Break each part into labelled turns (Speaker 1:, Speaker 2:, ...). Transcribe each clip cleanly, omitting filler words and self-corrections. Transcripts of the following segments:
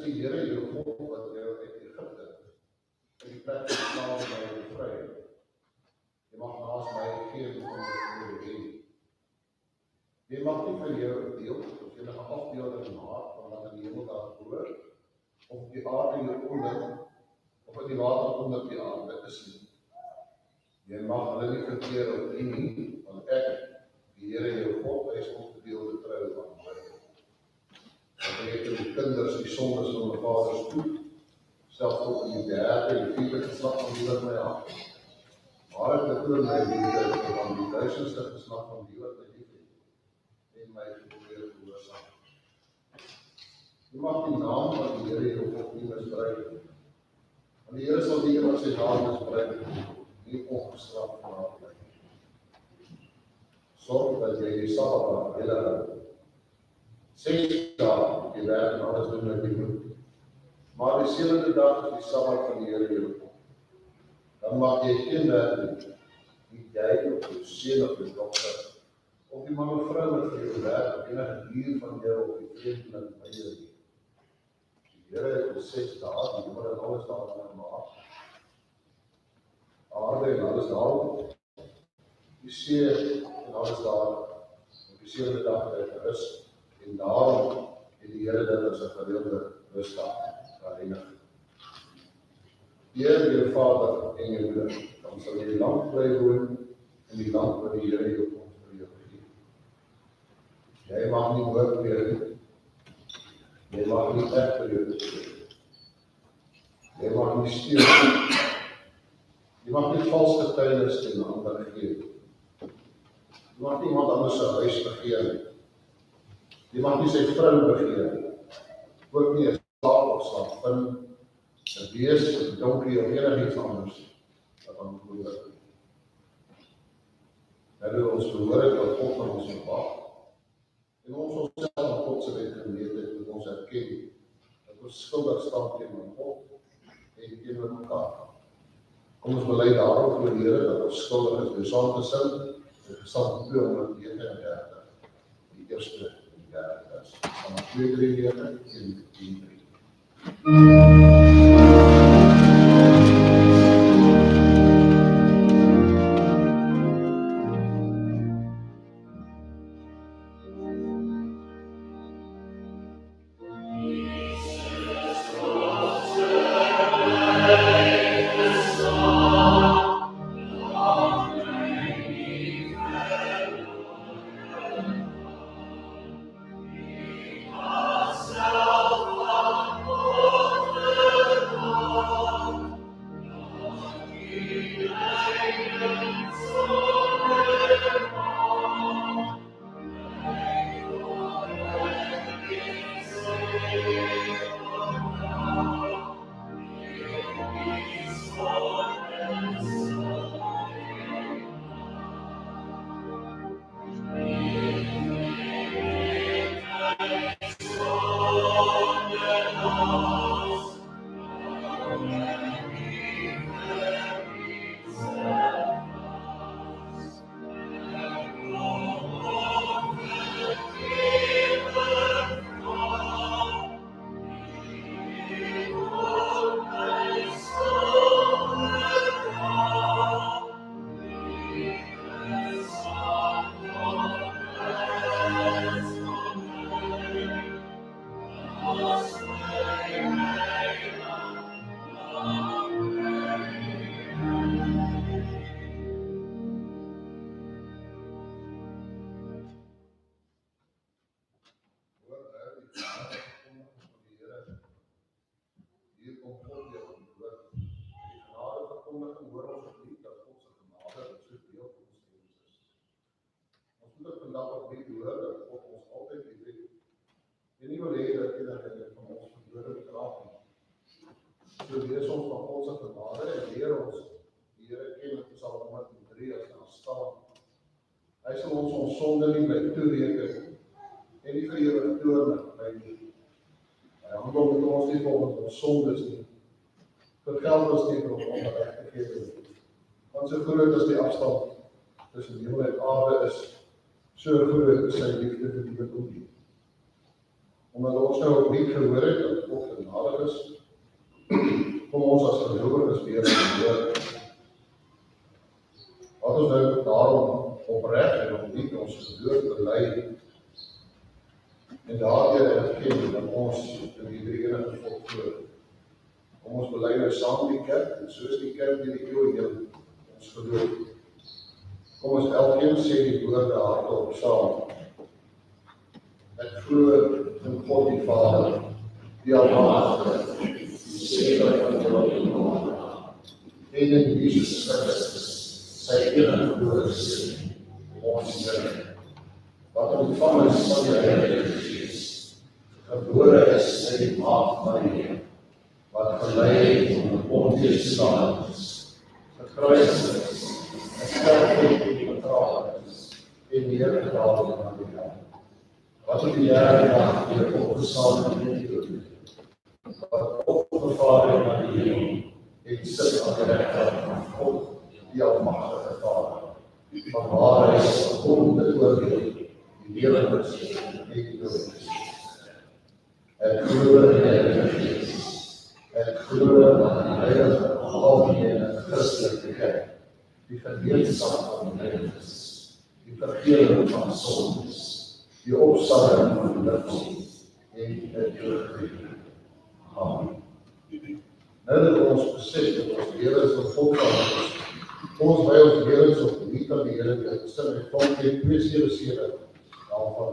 Speaker 1: die Here jou God wat jou uit Egipte in die plek van slavernye bevry het. Jy mag naas my geen onder hê. Jy mag nie vir jou deel of enige afbeelding maak van wat in die hemel daar bo, of die aarde hieronder, of in die water onder die aarde is nie. Jy mag hulle nie verkeer op nie, want ek, die Here jou God, is ongedeelde trou aan my. Want ek het die kinders die sondes van my vaders toe, selfs tot in die derde en vierde geslag van die wat my af. Maar ek betoon my liefde van die duisendste geslag van die wat my lief het, en my gebooie gehoorsaam. Jy mag die naam van die Here jou God nie misbruik nie. Want die Here sal nie wat sy naam misbruik nie ongestraf laat bly. Sorg dat jy die Sabbat heilig hou. 6 dae moet jy werk en alles doen wat jy moet. Maar die 7de dag is die Sabbat van die Here jou God. Dan mag jy geen werk doen, nie jy of jou seun of jou dogter, of die man of vrou wat vir jou werk, of enige dier van jou of die vreemdeling by jou nie. Die Here het op 6 dae die hemel en alles daarin gemaak. Aarde en alles daarop. Die see en alles daarop. Op die 7de dag het hy gerus, en daarom het die Here dit as 'n gereelde rustdag gereinig. Eer jou vader en jou moeder, dan sal jy lank bly woon in die land wat die Here jou God vir jou gee. Jy mag nie moord pleeg nie. Jy mag nie egbreuk pleeg. Jy mag nie steel nie. Jy mag nie vals getuienis teen ander gee nie. Jy mag nie iemand anders se huis begeer nie. Jy mag nie sy vrou begeer nie. Ook nie 'n slaaf of slaafin, 'n bees, 'n donkie of enigiets anders wat aan behoort. Nou ons behoort wat God van ons verwag. En ons onsself aan God se wet gemeet het, moet ons erken dat ons skuldig staan teenoor God en teenoor mekaar. Kom ons bely daarom voor die Here dat ons skuldig is deur saam te sin in Psalm 239, die eerste en die derde vers. Psalm 239 en 10:3. So lees ons van God se genade en leer ons die Here ken in Psalm 103 as daar staan. Hy sal ons sonde nie bly toereken en nie vir ewig toornig bly nie. Hy handel met ons nie volgens ons sondes nie. Vergeld ons nie vir ons onregtighede nie. Want so groot as die afstand tussen hemel en aarde is, so groot is sy liefde vir die wat hom lief. Omdat ons nou op die gehoor het, dat God genadig is, kom ons as gelowiges weer in die woord. Wat ons nou daarom opreg en opnuut ons geloof bely en daardeur erken dat ons in die drie-enige God glo. Kom ons bely nou saam die kerk en soos die kerk deur die eeue heen ons geloof. Kom ons elkeen sê die woorde hardop saam. Ek glo in God die Vader, die Almagtige, die Skepper van hemel en aarde, en in Jesus Christus, sy eniggebore Seun, ons Here, wat ontvang is van die Heilige Gees, gebore is uit die maagd Maria, wat gelei het onder Pontius Pilatus, gekruisig is, gesterf het en begrawe is, en neergedaal aan die hel, wat op die derde dag weer opgestaan het in die dood, wat opgevaar het na die hemel, en sit aan die regterkant van God, die Almagtige Vader, van waar hy is gekom te oordeel, die lewendiges en die doodes. Ek glo in die Heilige Gees, ek glo aan die heilige, algemene Christelike kerk, die gemeenskap van die heiliges, die vergifnis van sondes, die opstanding van die liggaam en die ewige lewe. Amen. Nou dat ons besef dat ons lewe is wat God van ons, kom ons by ons lewens op die van die Here die sin en Filippense 2:7 daarvan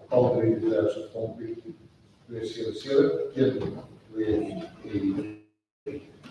Speaker 1: al 3 vers Filippense 2:7 1, 2, 3.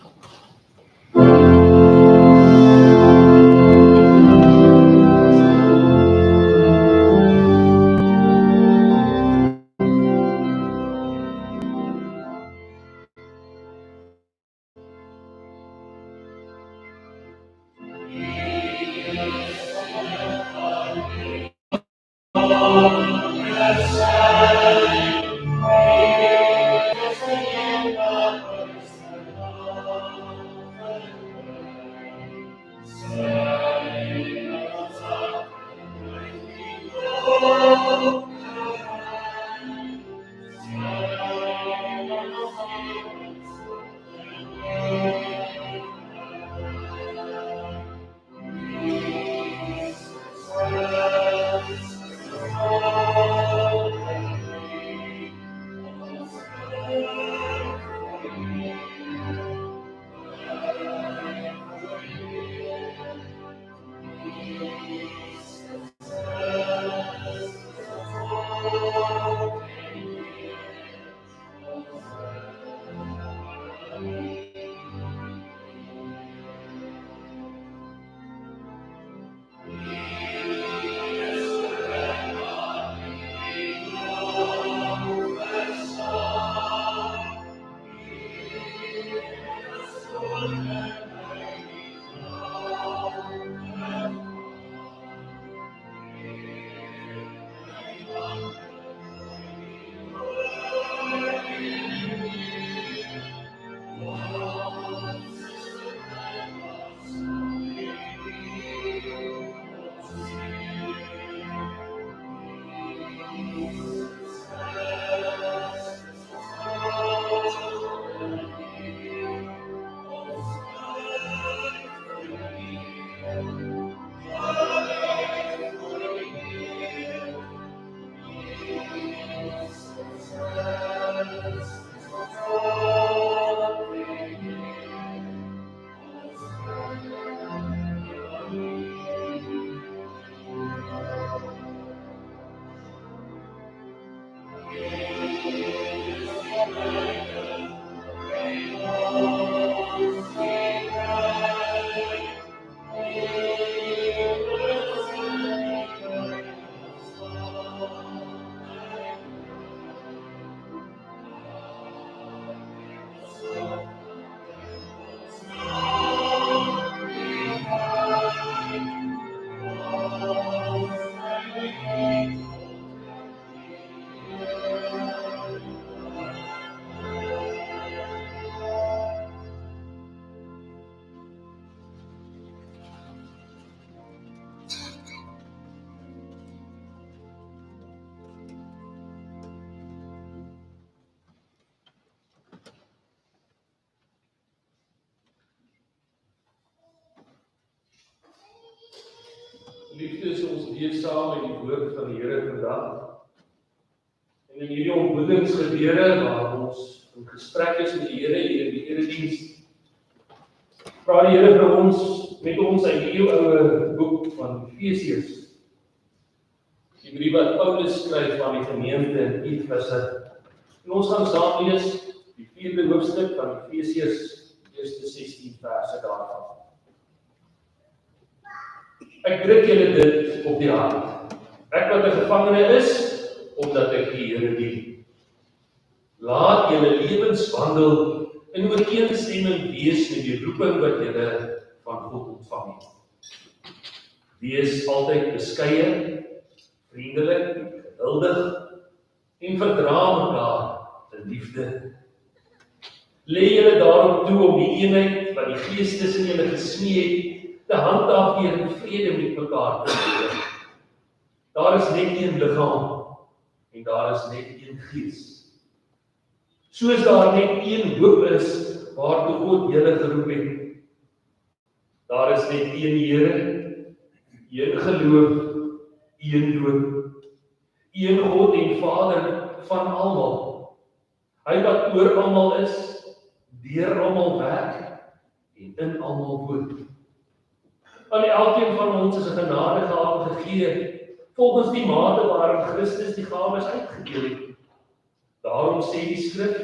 Speaker 2: Liefdes, ons lees saam met die woord van die Here vandag. En in hierdie ontmoetingsgebeure waar ons in gesprek is met die Here hier in die erediens, vra die Here vir ons met ons uit die eeuoue boek van Efesiërs. Die brief wat Paulus skryf aan die gemeente in Efese. En ons gaan saam lees die 4de hoofstuk van Efesiërs, die eerste 16 verse daarvan. Ek druk julle dit op die hart. Ek wat 'n gevangene is, omdat ek die Here dien. Laat julle lewenswandel in ooreenstemming wees met die roeping wat julle van God ontvang het. Wees altyd beskeie, vriendelik, geduldig en verdra mekaar in liefde. Lê julle daarop toe om die eenheid wat die Gees tussen julle gesmee het, te handhaaf deur in vrede met mekaar te leef. Daar is net een liggaam en daar is net een Gees. Soos daar net een hoop is waartoe God julle geroep het. Daar is net een Here, een geloof, een doop, een God en Vader van almal. Hy wat oor almal is, deur almal werk en in almal woon. Aan elkeen van ons is 'n genadegawe gegee, volgens die mate waarin Christus die gawes uitgedeel het. Daarom sê die skrif,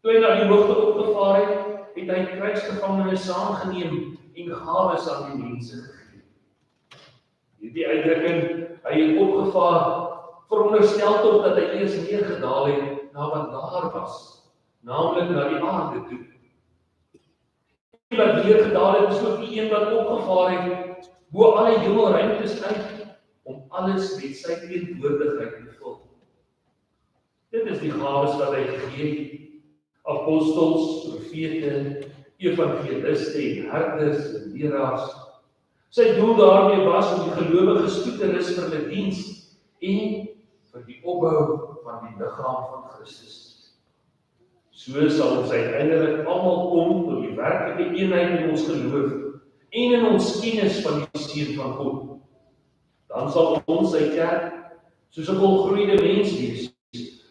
Speaker 2: toe hy na die hoogte opgevaar het, het hy kruisgevangenes saamgeneem en gawes aan die mense gegee. Hierdie uitdrukking, hy het opgevaar, veronderstel tog dat hy eers neergedaal het na wat daar was, naamlik na die aarde toe. Die wat neergedaal het, is ook die een wat opgevaar het, bo alle hemelruimtes uit, om alles met sy teenwoordigheid te vul. Dit is die gawes wat hy gegee het, apostels, profete, evangeliste en herders en leraars. Sy doel daarmee was om die gelowiges toe te rus vir hulle diens en vir die opbou van die liggaam van Christus. So sal ons uiteindelik almal kom tot die werklike eenheid in ons geloof en in ons kennis van die Seun van God. Dan sal ons sy kerk soos 'n volgroeide mens wees,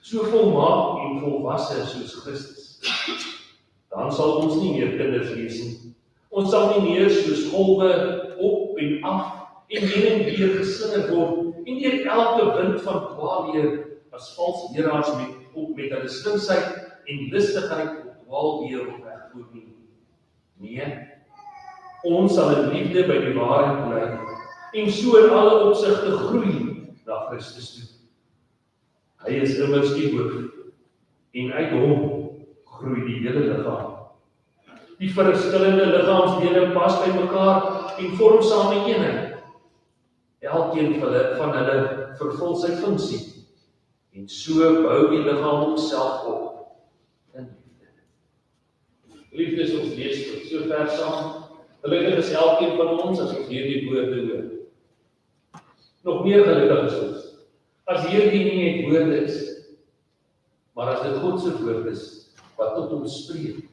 Speaker 2: so volmaak en volwasse soos Christus. Dan sal ons nie meer kinders wees nie. Ons sal nie meer soos golwe op en af en heen en weer geslinger word en deur elke wind van dwaalleer as valse leraars met hulle slimsheid en listigheid op dwaalweer wegvoer nie. Nee, ons sal in liefde by die waarheid bly en so in alle opsigte groei na Christus toe. Hy is immers die hoof en uit hom groei die hele liggaam. Die verskillende liggaamsdele pas by mekaar en vorm saam 'n eenheid. Elkeen van hulle vervul sy funksie en so bou die liggaam homself op in liefde. Liefdes, ons lees tot sover saam. Gelukkig is elkeen van ons as ons hierdie woorde hoor. Nog meer gelukkig is ons as hierdie nie net woorde is, maar as dit God se woord is wat tot ons spreek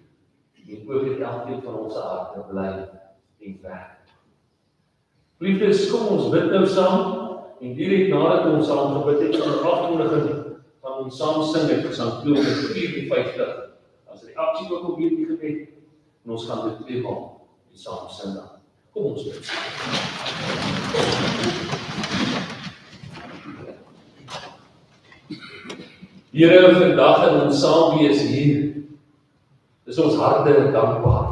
Speaker 2: en ook in elkeen van ons harte bly en werk. Liefdes, kom ons bid nou saam en direk nadat ons saam gebid het in afkondiging van ons saam sing uit Psalm 254 as reaksie ook op hierdie gebed en ons gaan dit tweemaal die saam sing dan. Kom ons bid. Here, vandag in ons saam wees hier is ons harte dankbaar.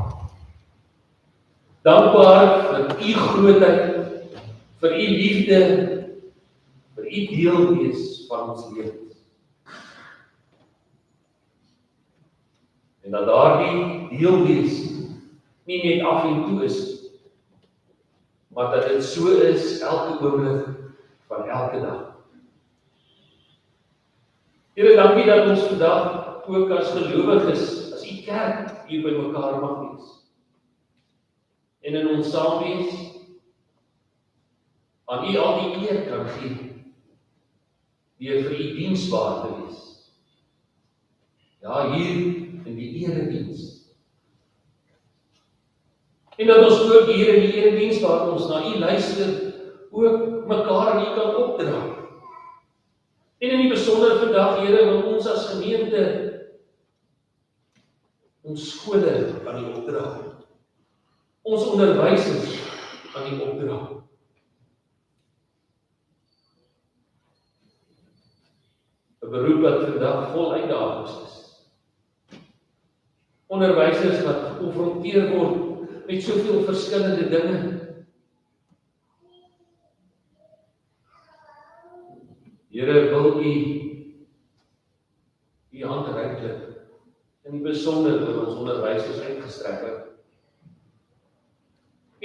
Speaker 2: Dankbaar vir u grootheid, vir u liefde, vir u deel wees van ons lewens. En dat daardie deel wees nie net af en toe is, maar dat dit so is elke oomblik van elke dag. Here, dankie dat ons vandag ook as gelowiges, as u kerk hier by mekaar mag wees. En in ons saam wees, aan u al die eer kan gee, deur vir u diensbaar te wees. Ja, hier in die erediens. En dat ons ook hier in die erediens waar ons na u luister, ook mekaar nie kan opdra. En in die besonder vandag, Here, wil ons as gemeente ons skole aan U opdra. Ons onderwysers aan U opdra. Een beroep wat vandag vol uitdagings is. Onderwysers wat geconfronteer word met soveel verskillende dinge. Here, wil U hand ryklik in die besonder vir ons onderwysers uitgestrek het.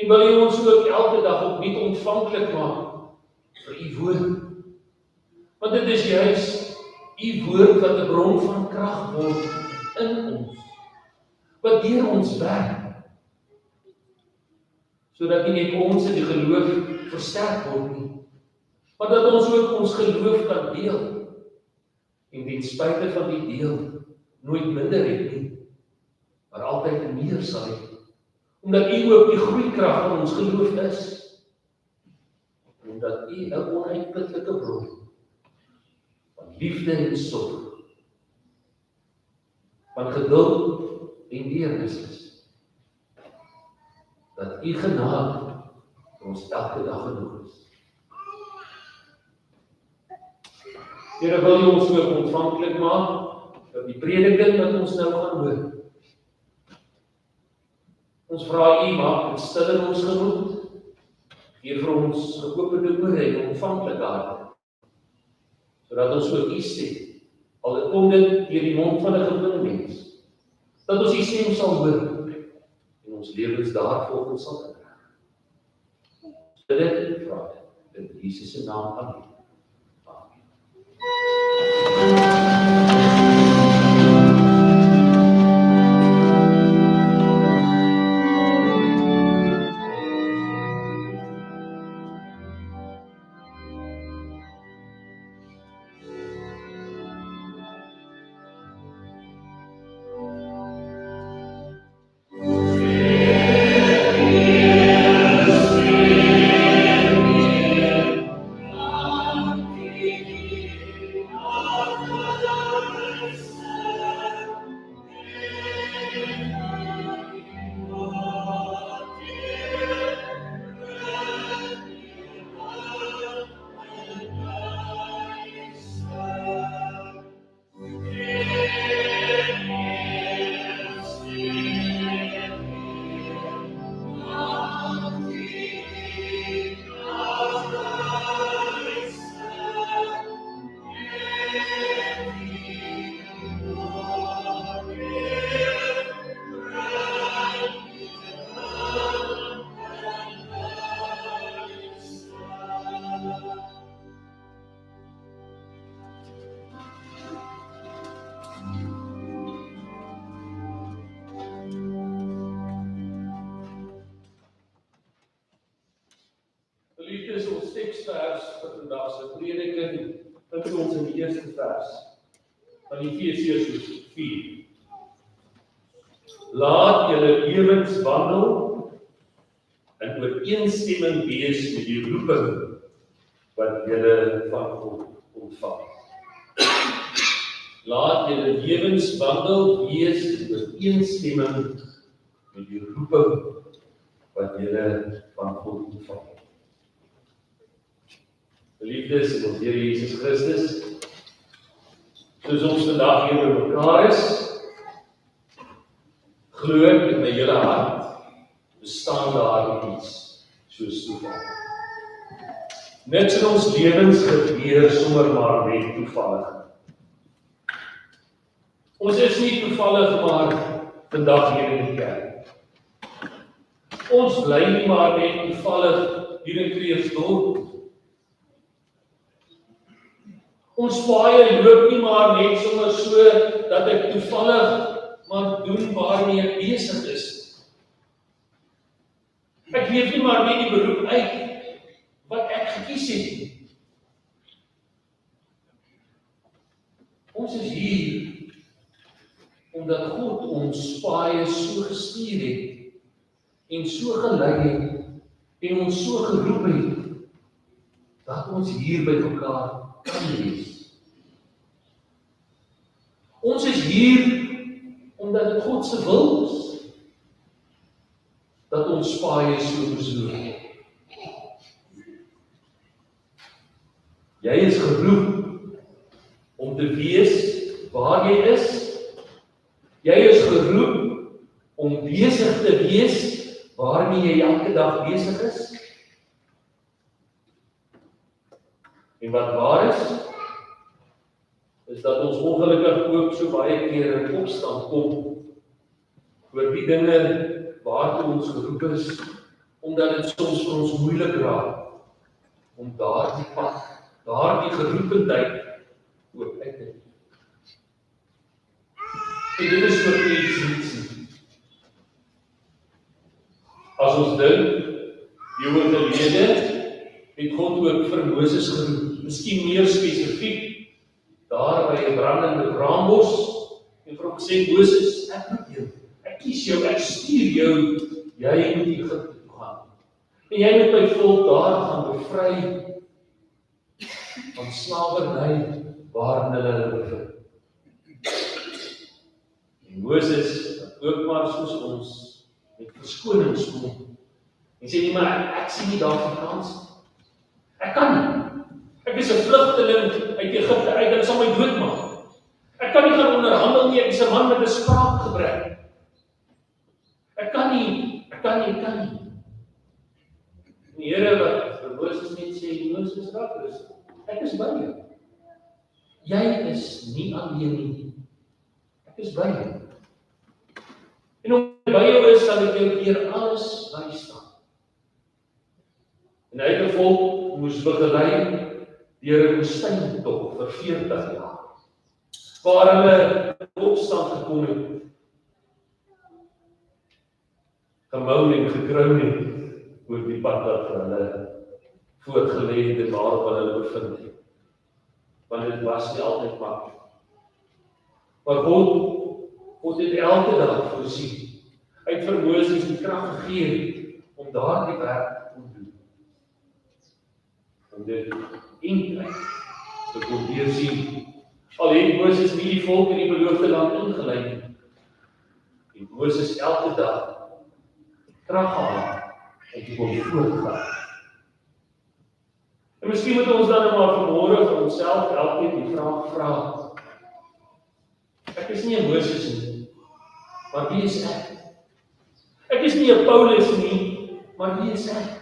Speaker 2: En wil U ons ook elke dag opnuut ontvanklik maak vir U woord. Want dit is juis U woord wat 'n bron van krag word in ons, wat deur ons werk, sodat nie net ons in die geloof versterk word nie, maar dat ons ook ons geloof kan deel, en ten spyte van die deel nooit minder het nie, maar altyd meer sal hê, omdat U ook die groeikrag van ons geloof is, omdat U 'n onuitputlike bron van liefde en sorg, van geduld en deernis is, dat U genade vir ons elke dag genoeg is. Here, wil U ons ook ontvanklik maak vir die prediking wat ons nou gaan hoor. Ons vra U, maak dit stil in ons gemoed, gee vir ons geopende ore en ontvanklike harte, sodat ons ook U stem, al kom dit deur die mond van 'n gewone mens, dat ons U stem sal hoor en ons lewens daarvolgens sal inrig. Dit vra ek in Jesus se naam, amen. Geliefdes, ons teksvers vir vandag se prediking vind ons in die eerste vers van Efesiërs 4. Laat julle lewens wandel in ooreenstemming wees met die roeping wat julle van God ontvang. Laat julle lewens wandel wees in ooreenstemming met die roeping wat julle van God ontvang. Geliefdes in ons Here Jesus Christus, soos ons vandag hier by mekaar is, glo ek in my hele hart, bestaan daar iets soos toeval. Niks in ons lewens gebeur sommer maar net toevallig. Ons is nie toevallig maar vandag hier in die kerk. Ons bly nie maar net toevallig hier in Kreersdorp. Ons paaie loop nie maar net sommer so, dat ek toevallig maar doen waarmee ek besig is. Ek leef nie maar net die beroep uit, wat ek gekies het. Ons is hier, omdat God ons paaie so gestuur het, en so gelei het, en ons so geroep het, dat ons hier by mekaar kan wees. Ons is hier omdat dit God se wil is, dat ons paaie so besoek. Jy is geroep om te wees waar jy is. Jy is geroep om besig te wees waarmee jy elke dag besig is. En wat waar is dat ons ongelukkig ook so baie keer in opstand kom oor die dinge waartoe ons geroep is, omdat dit soms vir ons moeilik raak om daardie pad, daardie geroependheid ook uit te leef. En dit is ook iets. As ons dink, eeue gelede het God ook vir Moses geroep, miskien meer spesifiek, daar by 'n brandende braambos, en vir hom gesê, Moses, ek roep jou, ek kies jou, ek stuur jou, jy moet Egipte toe gaan. En jy moet my volk daar gaan bevry van slawerny waarin hulle bevind. En Moses, wat ook maar soos ons, met verskonings kom, en sê nie, maar ek sien nie daarvan kans. Ek kan nie. Ek is 'n vlugteling uit Egipte uit, hulle sal my doodmaak. Ek kan nie gaan onderhandel nie, ek is 'n man met 'n spraakgebrek. Ek kan nie. En die Here wat vir Moses net sê, Moses, raak rustig. Ek is by jou. Jy is nie alleen nie. Ek is by jou. En om by jou is, sal ek jou deur alles bystaan. En hy het 'n volk moes begelei deur 'n woestyntog vir 40 jaar. Waar hulle in opstand gekom het, gemou en gekroon het oor die pad wat vir hulle voortgelê het en waarop hulle bevind het. Want dit was nie altyd maklik. Maar God het elke dag voorsien. Hy het vir Moses die krag gegee om daardie werk te doen. Om dit eintlik te kon deursien. Al het Moses nie die volk in die beloofde land ingelei nie. En Moses elke dag krag gehad om te kon voortgaan. En miskien moet ons dan maar vanmôre vir onsself elkeen die vraag vra. Ek is nie 'n Moses nie, maar wie is ek? Ek is nie 'n Paulus nie, maar wie is ek?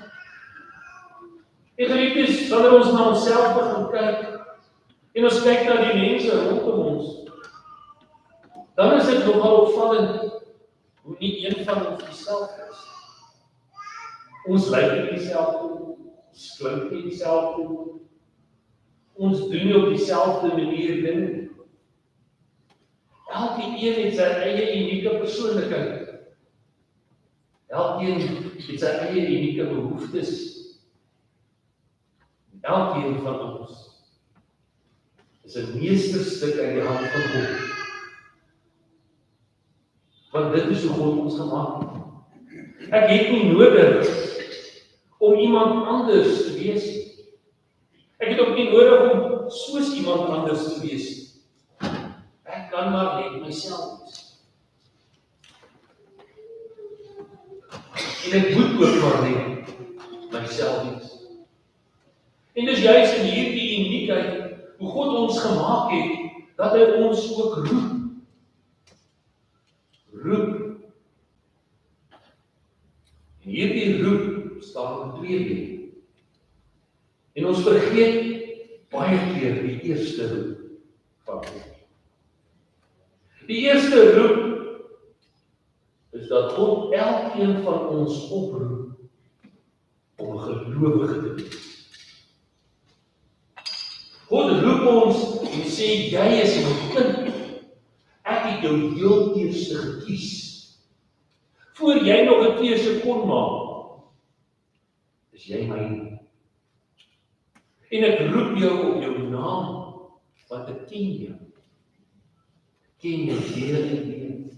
Speaker 2: En geliefdes, wanneer ons na onsself begin kyk, en ons kyk na die mense rondom ons, dan is dit nogal opvallend hoe nie een van ons dieselfde is. Ons lyk nie dieselfde, ons klink nie dieselfde, ons doen nie op dieselfde manier dinge. Elkeen het sy eie unieke persoonlikheid. Elkeen het sy eie unieke behoeftes. Elkeen van ons is 'n meesterstuk uit die hand van God. Want dit is hoe God ons gemaak het. Ek het nie nodig om iemand anders te wees nie. Ek het ook nie nodig om soos iemand anders te wees nie. Ek kan maar net myself wees. En ek moet ook maar net myself wees. En dis juist in hierdie uniekheid hoe God ons gemaak het, dat hy ons ook roep. En hierdie roep staan op 2 bene. En ons vergeet baie keer die eerste roep van God. Die eerste roep is dat God elkeen van ons oproep om 'n gelowige te wees. God roep ons en sê, jy is my kind. Ek het jou heel eers gekies. Voor jy nog 'n keuse kon maak, is jy myne. En ek roep jou op jou naam, want ek ken jou. Ken jou deur en deur.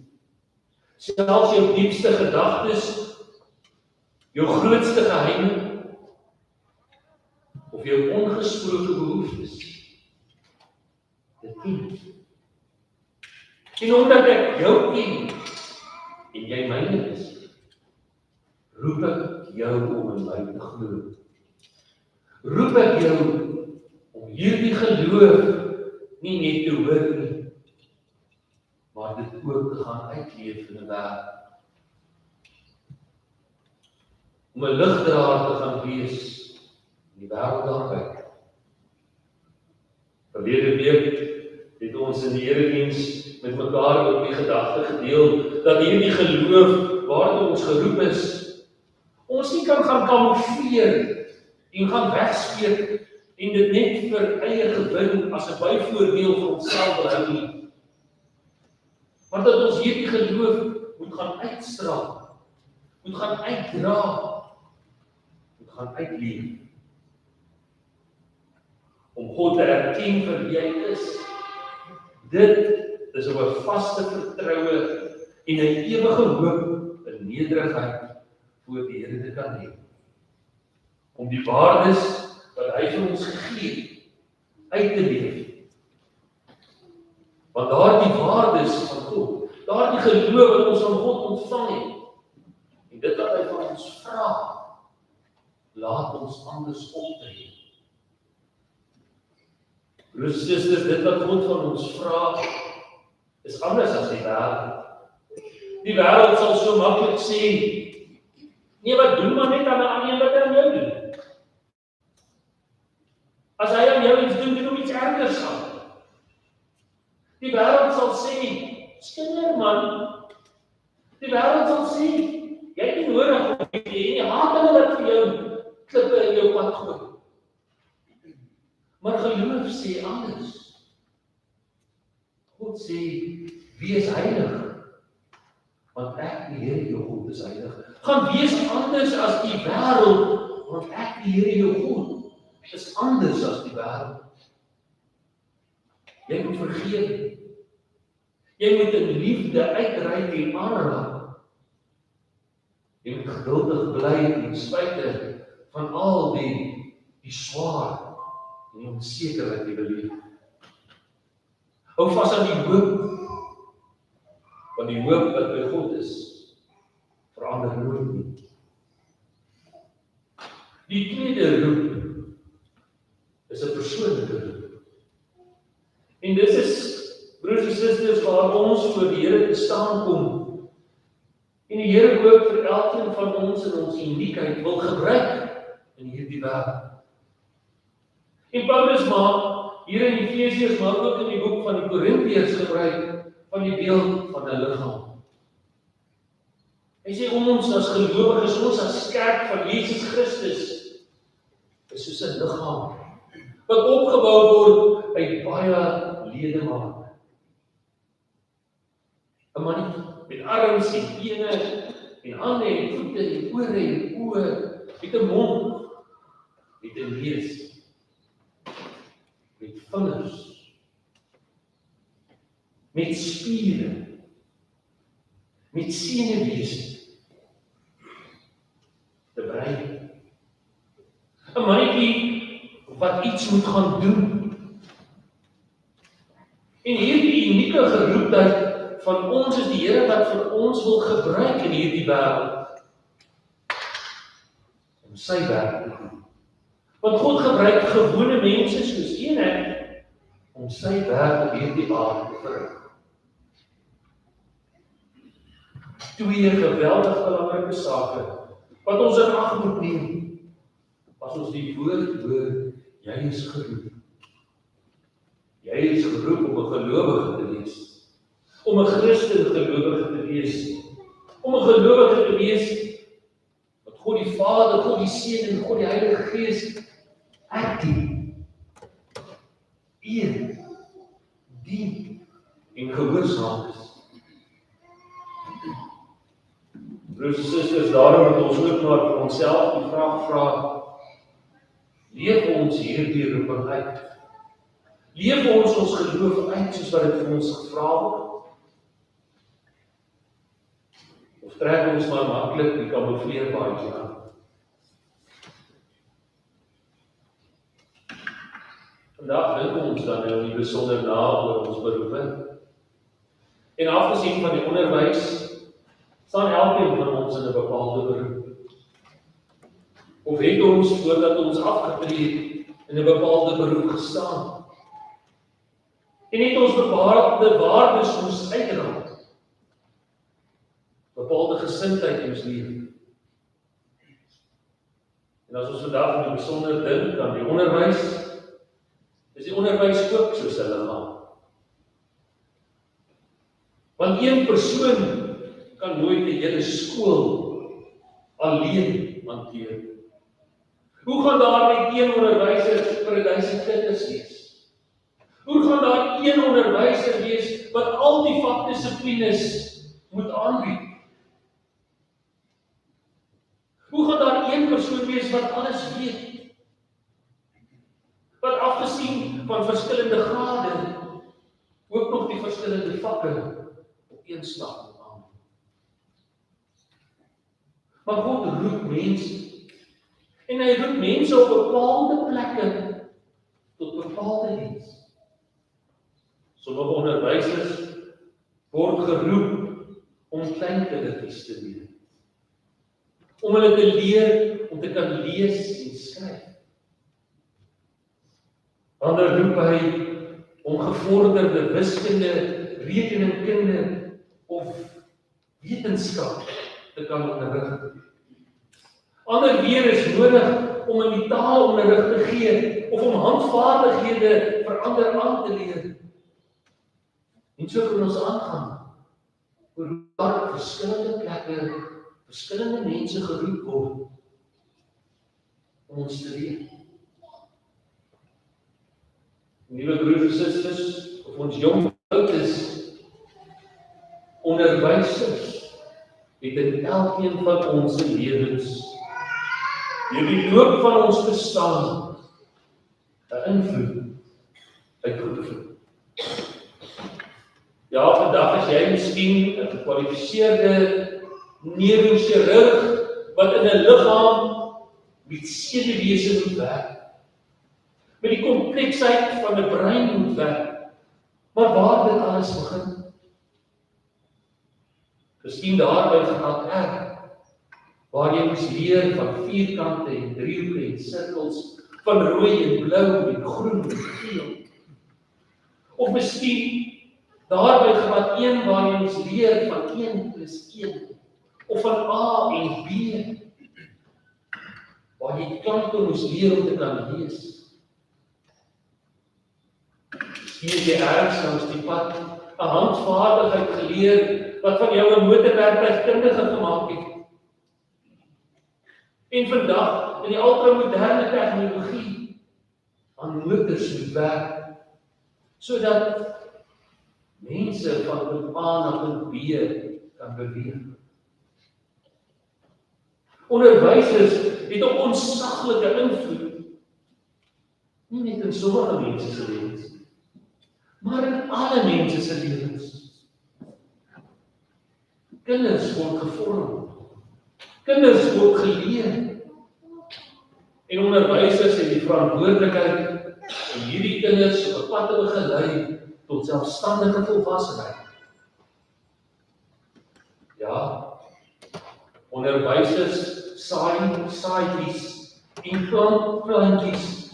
Speaker 2: Selfs jou diepste gedagtes, jou grootste geheime, of jou ongesproke behoeftes te ken. En omdat ek jou ken, en jy myne is, roep ek jou om in my te glo. Roep ek jou om hierdie geloof nie net te hoor nie, maar dit ook te gaan uitleef in 'n wêreld. Om 'n ligdraer te gaan wees in die wêreld daarbuiten. Verlede week het ons in die erediens met mekaar ook die gedagte gedeel dat hierdie geloof waartoe ons geroep is, ons nie kan gaan kamofleer en gaan wegspeek en dit net vir eie gewin as 'n byvoorbeeld vir onsself wil hou nie. Maar dat ons hierdie geloof moet gaan uitstraal, moet gaan uitdra, moet gaan uitleef. Om God te erken vir wie hy is, dit is op 'n vaste vertroue en 'n ewige hoop in nederigheid voor die Here te kan hê. Om die waardes wat hy vir ons gegee het, uit te leef. Want daardie waardes van God, daardie geloof wat ons van God ontvang het, en dit wat hy van ons vra, laat ons anders optree. Broers en susters, dit wat God van ons vra, is anders as die wêreld. Die wêreld sal so maklik sê, nee, wat doen maar net aan 'n ander wat hy aan jou doen. As hy aan jou iets doen, doen hom iets ergers aan. Die wêreld sal sê, skinder man. Die wêreld sal sê, jy het nie nodig om te hê, jy haat hulle wat vir jou klippe in jou pad gooi. Maar geloof sê anders. God sê, wees heilig, want ek, die Here jou God, is heilig. Gaan wees anders as die wêreld, want ek, die Here jou God, is anders as die wêreld. Jy moet vergewe. Jy moet in liefde uitreik en aanraak. Jy moet geduldig bly ten spyte van al die swaar en die onsekerheid jy beleef. Hou vas aan die hoop, want die hoop wat by God is, verander nooit nie. Die tweede roep is 'n persoonlike roep. En dit is, broers en susters, waar ons voor die Here te staan kom. En die Here ook vir elkeen van ons in ons uniekheid wil gebruik in hierdie wêreld. En Paulus maak hier in Efesiërs, maar ook in die boek van die Korintiërs gebruik van die beeld van 'n liggaam. Hy sê ons as gelowiges, ons as kerk van Jesus Christus, is soos 'n liggaam wat opgebou word uit baie ledemate. 'n Mannetjie met arms en bene en hande en voete en ore en oë, met 'n mond, met 'n neus, met vingers, met spiere, met senuwees, te brein. 'n Mannetjie wat iets moet gaan doen. En hierdie unieke geroeptheid van ons is die Here wat vir ons wil gebruik in hierdie wêreld om sy werk te doen. Want God gebruik gewone mense soos u en ek om sy werk op hierdie aarde te verrig. Twee geweldig belangrike sake wat ons in ag moet neem as ons die woord hoor, jy is geroep. Jy is geroep om 'n gelowige te wees. Om 'n Christen gelowige te wees. Om 'n gelowige te wees wat God die Vader, God die Seun en God die Heilige Gees erken, eer, dien en gehoorsaam is. Broers en susters, daarom moet ons ook maar vir onsself die vraag vra, leef ons hierdie roeping uit? Leef ons geloof uit soos wat dit vir ons gevra word? Of trek ons maar maklik die kamofleerbaadjie aan? Vandag dink ons dan nou nie besonder na oor ons beroepe. En afgesien van die onderwys, staan elkeen van ons in 'n bepaalde beroep. Of het ons voordat ons afgetree het, in 'n bepaalde beroep gestaan? En het ons bepaalde waardes moes uitdra? Bepaalde gesindheid in ons lewe. En as ons vandag in die besonder dink aan die onderwys, is die onderwys ook soos 'n liggaam. Want een persoon kan nooit die hele skool alleen hanteer. Hoe gaan daar net een onderwyser vir 1000 kinders wees? Hoe gaan daar een onderwyser wees wat al die vakdissiplines moet aanbied? Hoe gaan daar een persoon wees wat alles weet? Wat afgesien van verskillende grade, ook nog die verskillende vakke op een slag moet aanbied. Maar God roep mense. En hy roep mense op bepaalde plekke tot bepaalde diens. Sommige onderwysers word geroep om kleinkindertjies te leer. Om hulle te leer om te kan lees en skryf. Ander roep hy om gevorderde wiskunde, rekenkunde of wetenskap te kan onderrig. Ander weer is nodig om in die taalonderrig te gee of om handvaardighede vir ander aan te leer. En so kan ons aangaan oor waar verskillende plekke, verskillende mense geroep word om ons te leer. Nuwe broers en susters, of ons jong oud is, onderwysers het in elkeen van ons se lewens deur die loop van ons bestaan 'n invloed uitgeoefen. Ja, vandag is jy miskien 'n gekwalifiseerde neurochirurg wat in 'n liggaam met senuwese moet werk. Met die kompleksheid van 'n brein moet werk. Maar waar dit alles begin? Miskien daar by graad R, waar jy moes leer van vierkante en driehoeke en sirkels, van rooi en blou en groen en geel. Of miskien daar by graad 1 waar jy moes leer van 1 + 1, of van A en B, waar jy klanke moes leer om te kan lees. Hier is jy ergens langs die pad 'n handvaardigheid geleer wat van jou 'n motorwerktuigkundige gemaak het. En vandag in die ultramoderne tegnologie aan motors moet werk, sodat mense van punt A na punt B kan beweeg. Onderwysers het 'n onsaglike invloed, nie net in sommige mense se lewens, maar in alle mense se lewens. Kinders word gevorm. Kinders word geleer. En onderwysers het die verantwoordelikheid om hierdie kinders op 'n pad te begelei tot selfstandige volwassenheid. Ja, onderwysers saai saadjies en plant plantjies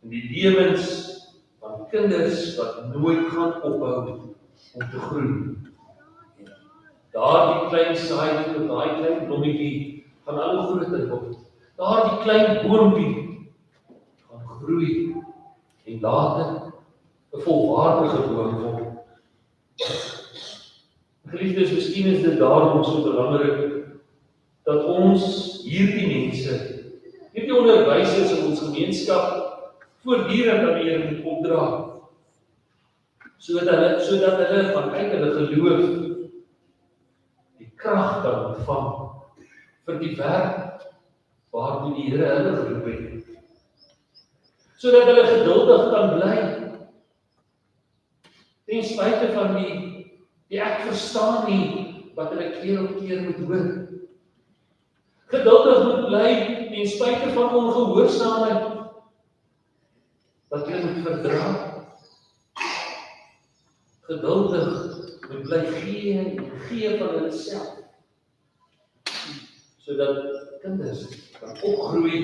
Speaker 2: in die lewens van kinders wat nooit gaan ophou om te groei. Daardie klein saadjie of daai klein blommetjie gaan al groter word. Daardie klein boontjie gaan groei en later 'n volwaardige boom word. Geliefdes, miskien is dit daarom so belangrik dat ons hierdie mense, hierdie onderwysers in ons gemeenskap voortdurend aan die Here moet opdra, sodat hulle vanuit hulle geloof die krag kan ontvang vir die werk waartoe die Here hulle geroep het, sodat hulle geduldig kan bly ten spyte van die ek verstaan nie wat hulle keer op keer moet hoor. Geduldig moet bly ten spyte van ongehoorsaamheid, dat jy moet verdra, geduldig moet bly gee en gee van hulle self, sodat kinders kan opgroei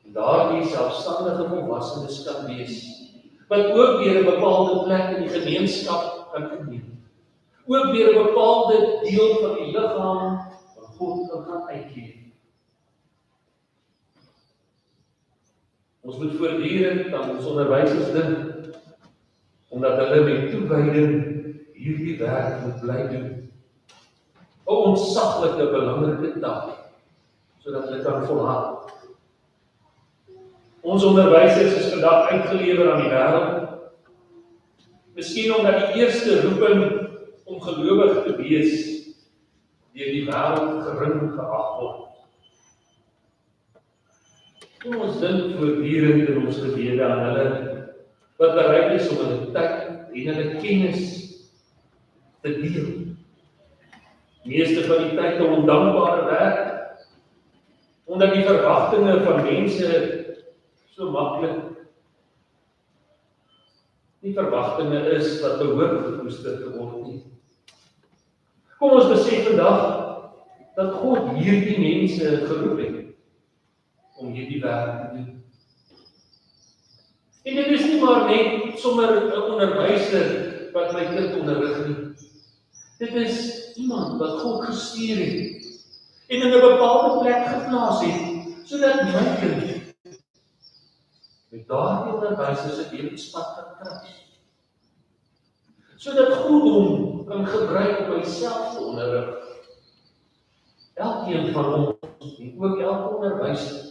Speaker 2: en daardie selfstandige volwassenes kan wees, wat ook weer 'n bepaalde plek in die gemeenskap kan inneem, ook weer 'n bepaalde deel van die liggaam van God kan gaan uitleef. Ons moet voortdurend aan ons onderwysers dink, omdat hulle met toewyding hierdie werk moet bly doen. 'n Ontsaglike belangrike taak, sodat hulle kan volhard. Ons onderwysers is vandag uitgelewer aan die wêreld. Miskien omdat die eerste roeping om gelowig te wees deur die wêreld gering geag word. Kom ons dink voortdurend in ons gebede aan hulle wat bereid is om hulle tyd en hulle kennis te deel. Meeste van die tyd 'n ondankbare werk, omdat die verwagtinge van mense so maklik nie verwagtinge is wat behoort gekoester te word nie. Kom ons besef vandag dat God hierdie mense geroep het om hierdie werk te doen. En dit is nie maar net sommer 'n onderwyser wat my kind onderrig nie. Dit is iemand wat God gestuur het en in 'n bepaalde plek geplaas het, sodat my kind met daardie onderwyser se lewenspad kan kruis. Sodat God hom kan gebruik om myself te onderrig. Elkeen van ons, en ook elke onderwyser,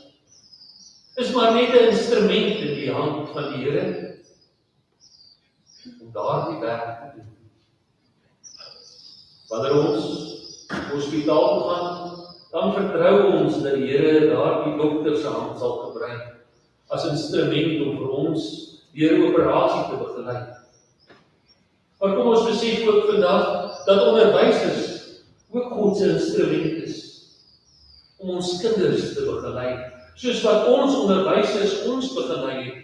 Speaker 2: is maar net 'n instrument in die hand van die Here om daardie werk te doen. Wanneer ons hospitaal toe gaan, dan vertrou ons dat die Here daardie dokter se hand sal gebruik as instrument om vir ons deur 'n operasie te begelei. Maar kom ons besef ook vandag dat onderwysers ook God se instrument is om ons kinders te begelei, soos wat ons onderwysers ons begelei het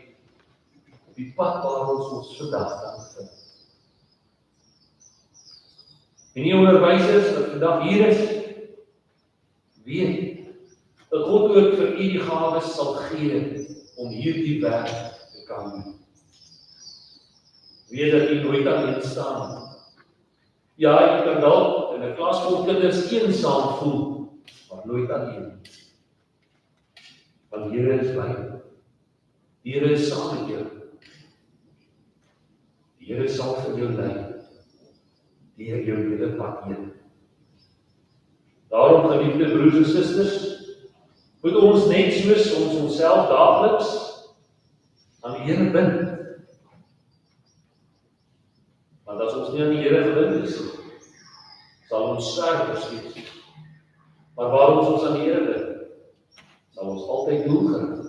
Speaker 2: op die pad waar ons vandag kan vind. En die onderwysers wat vandag hier is, weet dat God ook vir u die gawes sal gee om hierdie werk te kan doen. Weet dat u nooit alleen staan. Ja, u kan dalk in 'n klas vol kinders eensaam voel, maar nooit alleen. Want die Here is by jou. Die Here is saam met jou. Die Here sal vir jou lei deur jou hele pad heen. Daarom, geliefde broers en susters, moet ons net soos ons onsself daagliks aan die Here bind. Want as ons nie aan die Here gebind is, sal ons sterwers wees. Maar waar ons aan die Here bind, sal ons altyd doelgerig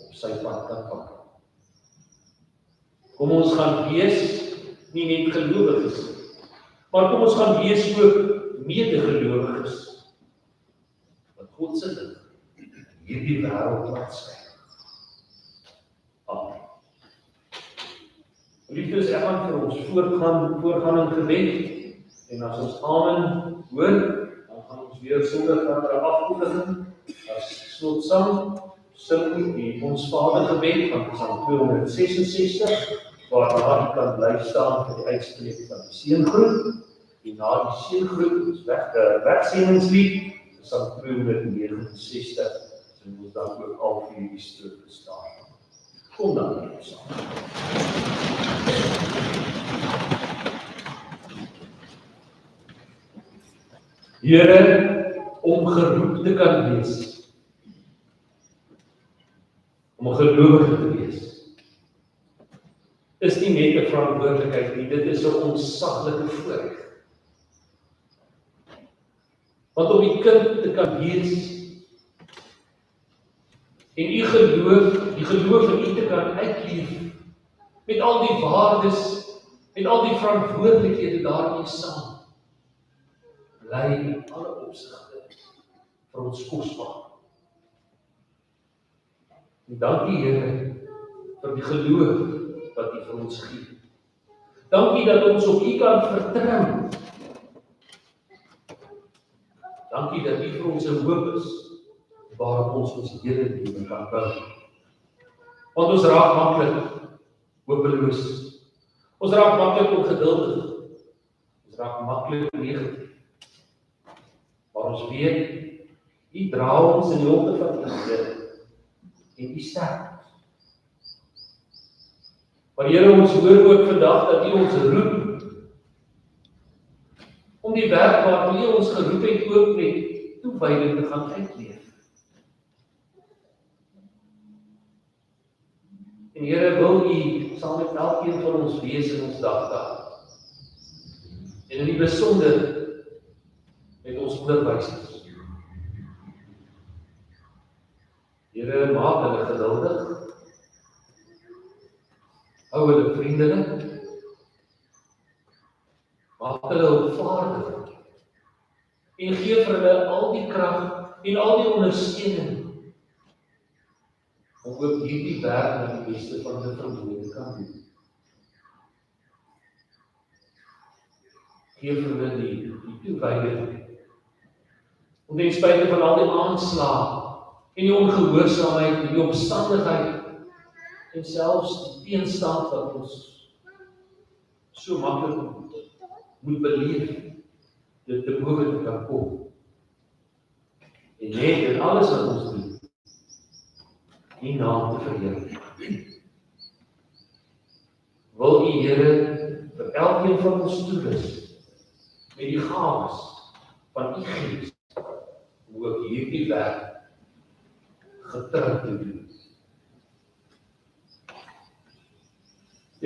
Speaker 2: op sy pad kan pak. Kom ons gaan wees nie net gelowiges, maar kom ons gaan wees ook medegelowiges, wat God se lig in hierdie wêreld laat skyn. Amen. Liefdes, ek gaan vir ons voorgaan in gebed, en as ons amen hoor, dan gaan ons weer sonder verdere afkondiging as slotsang sing die ons Vader gebed van Psalm 266, waarna u kan bly staan vir die uitspreek van die seëngroet. En na die seëngroet ons wegseëningslied, Psalm 269, sing ons dan ook al vir die strofe staan. Kom dan met ons saam. Here, om geroep te kan wees, om 'n gelowige te wees, is nie net 'n verantwoordelikheid nie, dit is 'n ontsaglike voorreg. Want om die kind te kan wees, en die geloof in u te kan uitleef, met al die waardes, met al die verantwoordelikhede daarmee saam, bly in alle opsigte vir ons kosbaar. En dankie Here vir die geloof wat U vir ons gee. Dankie dat ons op U kan vertrou. Dankie dat U vir ons 'n hoop is waarop ons hele lewe kan bou. Want ons raak maklik hopeloos. Ons raak maklik ongeduldig. Ons raak maklik negatief. Maar ons weet, U dra ons in die hande van U Here en U sterk. Maar Here, ons hoor ook vandag dat U ons roep om die werk waartoe U ons geroep het ook met toewyding te gaan uitleef. En Here, wil U saam met elkeen van ons wees in ons dagtaak. En in die besonder met ons onderwysers. Here, maak hulle geduldig. Hou hulle vriendelik. Maak hulle hulpvaardig. En gee vir hulle al die krag en al die ondersteuning om ook hierdie werk na die beste van hulle vermoë te kan doen. Gee vir hulle die toewyding. Om ten spyte van al die aanslae en die ongehoorsaamheid en die omstandigheid en selfs die teenstand wat ons so maklik moet beleef, dit te bowe te kan kom. En net in alles wat ons doen, U naam te verheerlik. Wil U Here vir elkeen van ons toerus met die gawes van U Gees om ook hierdie werk getrou te doen.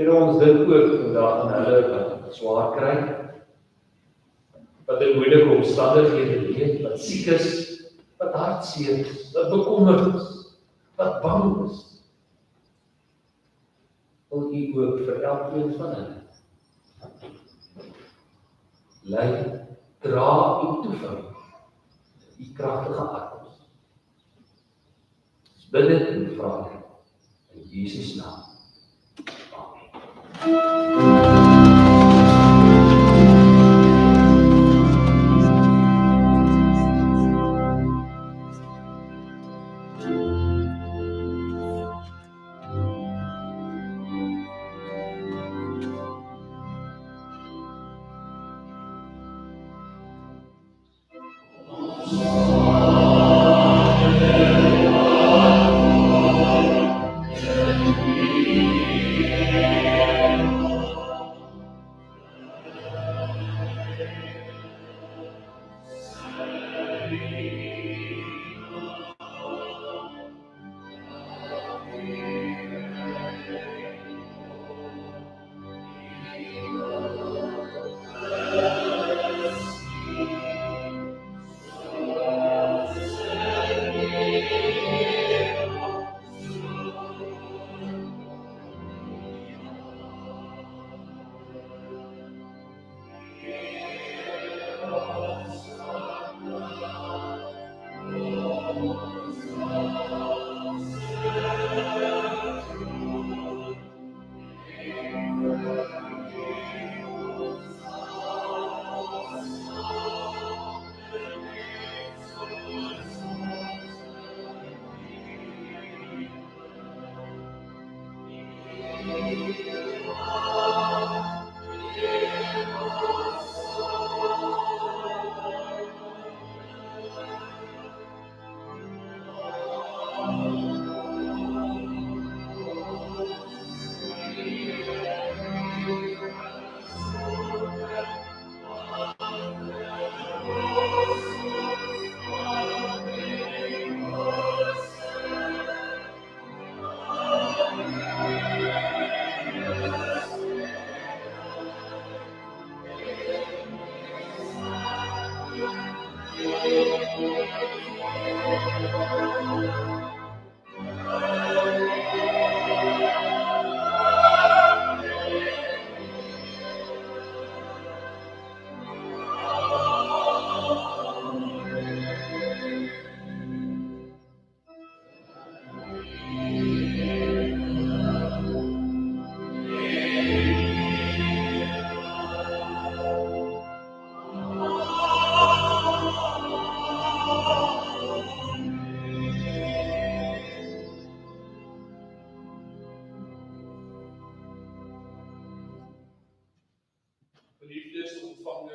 Speaker 2: Here, ons dink ook vandag aan hulle wat swaar kry, wat in moeilike omstandighede leef, wat siek is, wat hartseer is, wat bekommerd is, wat bang is. Wil U ook vir elkeen van hulle lei, dra en toevou U kragtige arms. Ons bid dit en vra dit in Jesus naam. Amen.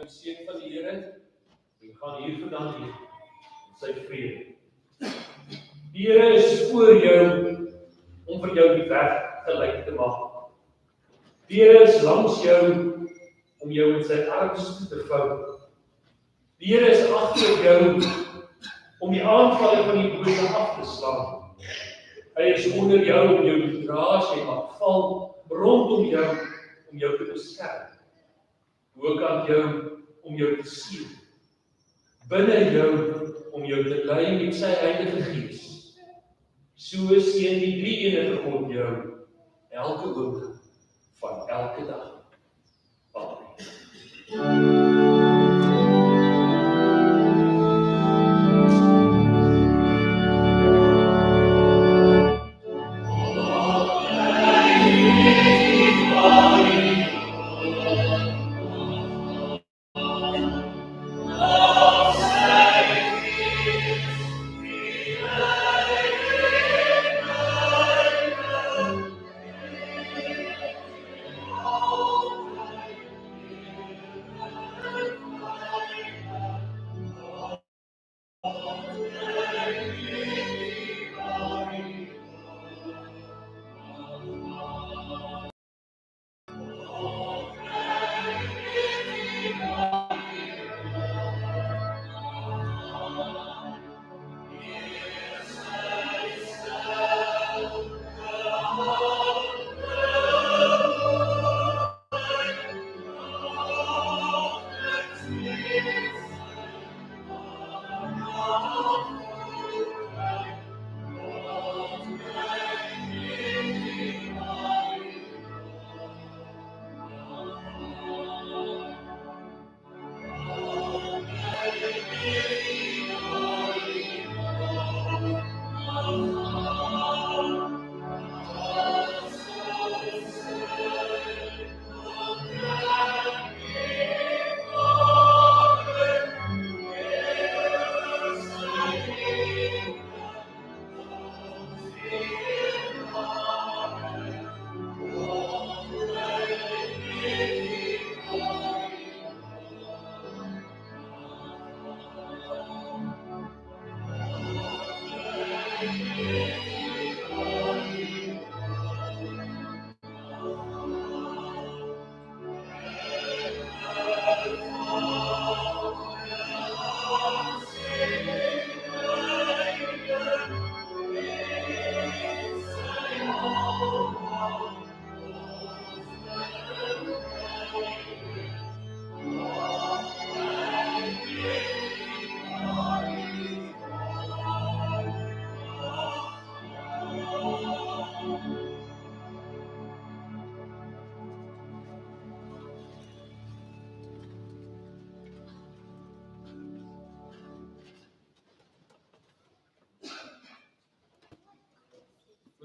Speaker 2: die seën van die Here en gaan hiervandaan weer in sy vrede. Die Here is voor jou om vir jou die weg gelyk te maak. Die Here is langs jou om jou in sy arms te vou. Die Here is agter jou om die aanvalle van die bose af te slaan. Hy is onder jou om jou te dra as jy mag val, rondom jou om jou te beskerm. Bokant jou om jou te seën. Binne jou om jou te lei met sy Heilige Gees. So seën die drie-enige God jou elke oomblik van elke dag. Amen.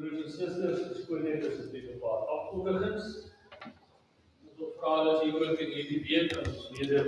Speaker 2: Broers en susters, skoon net asseblief 'n paar afkondigings. Ons wil vra dat jy ook in hierdie week aan ons mede